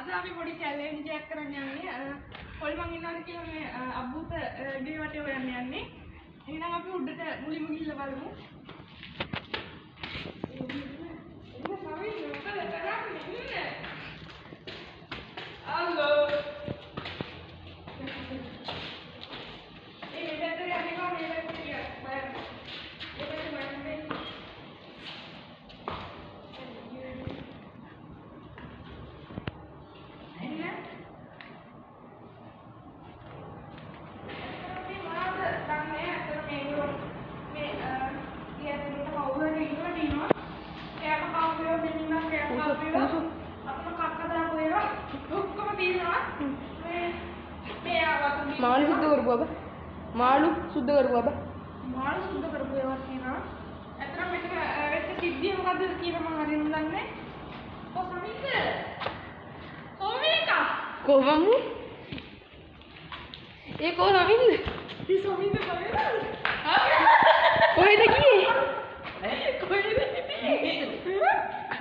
අද අපි පොඩි චැලෙන්ජ් එකක් කරන්න යන්නේ. කොල්මන් ඉන්නවද කියලා මේ අබ්බුත ගේ වටේ හොයන්න යන්නේ. එහෙනම් අපි උඩට මුලින්ම ගිහිල්ලා බලමු. Halo. Ini betul ya, ini kok ini betul ya. Bayar. Ini betul bayar nih. Ini ya. Tapi mana tangnya terminggu. Ini dia itu mau beli ini no. Kayak apa kau beli ini no kayak apa beli? Apa kakak dah beli no? Kok beli no? මාළු සුද්ධ කරපුවා බා මාළු සුද්ධ කරපුවා බා මාළු සුද්ධ කරපු ඒවා කියනවා ඇත්තටම මෙතන වෙච්ච සිද්ධිය මොකද්ද කියලා මම හරියටම දන්නේ කොහොමද කොහොමද කොහොමද ඒ කොහොමද මේ සොමින්ද කොහෙද ගියේ කොහෙද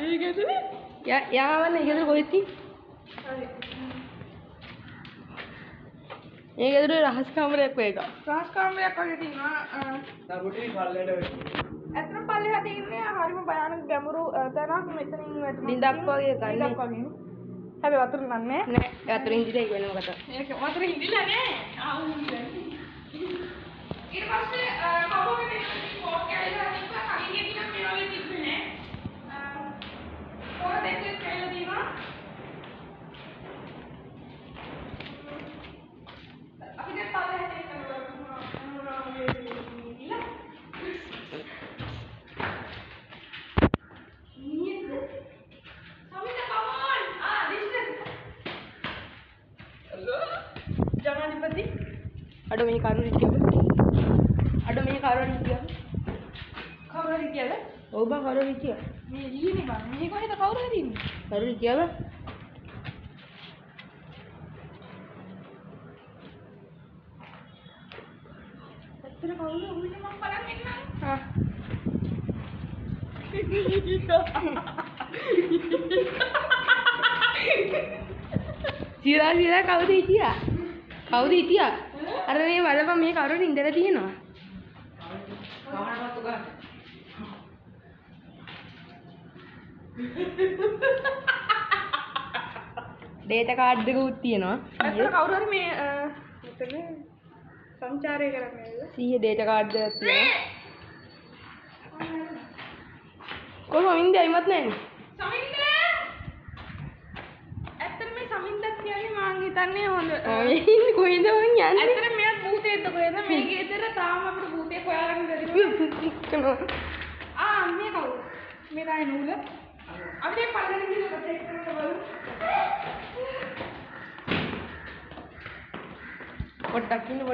ඒකද යාවන්න ඒකද කොහෙද හරි ඒකද රහස් කාමරයක් වේක රහස් කාමරයක් වගේ තියෙනවා දරුටි පල්ලෙට වෙන්නේ ඇත්තටම පල්ලෙහා තියෙන්නේ හරිම භයානක ගැඹුරු තැනක් මෙතනින් වැටෙනවා ලිඳක් වගේ ගන්නේ ලිඳක් වගේ හැබැයි වතුර නන්නේ නෑ වතුර හින්දිලා ඒක වෙනම කතාවක් ඒක වතුර හින්දිලා නෑ ආවු හින්දිලා ඊට පස්සේ කවුරුද මේ පොත් කැලේ තිබ්බා කලින් කියන මේ වගේ තිබ්බේ නෑ පොර දෙකක් කැලේ තියෙනවා අපි දැන් පල්ලෙහාට යනවා जनाधिपति අඩ මේ කරුණ ඉතියව අඩ මේ කරුණ ඉතියව කවුරු හරි කියලා ඔව් බං කරුණ ඉතියව මේ ඊනේ බං මේ කොහෙද කවුරු හරි ඉන්නේ කරුණ ඉතියව ඇත්තට කවුරු උන්නේ මම බලන් ඉන්නම් හා සිරා කවුද හිටියා කවුද හිටියා අර මේ බලපන් මේ කරුණ ඉඳලා තියෙනවා කවරපත්තු ගන්න ඩේටා කාඩ් එකකුත් තියෙනවා ඇත්තට කවුරු හරි මේ මෙතන සංචාරය කරන්නේ නේද 100 ඩේටා කාඩ් එකක් තියෙනවා කොහොම ඉඳයිමත් නැහැ සමින්ද ඇත්තට මේ සමින්දත් කියන්නේ මං හිතන්නේ හොඳ ඉන්නේ කොහෙන්ද මං යන්නේ ඇත්තට මෙයාත් භූතයෙක්ද කොහෙද මේ ගෙදර තාම අපිට භූතයෙක් හොයාගන්න බැරි මේ කවුද මේ තමයි නූල අපි දැන් පල්ලෙන් ගිහලා චෙක් කරලා බලමු පොඩ්ඩක් ඉන්න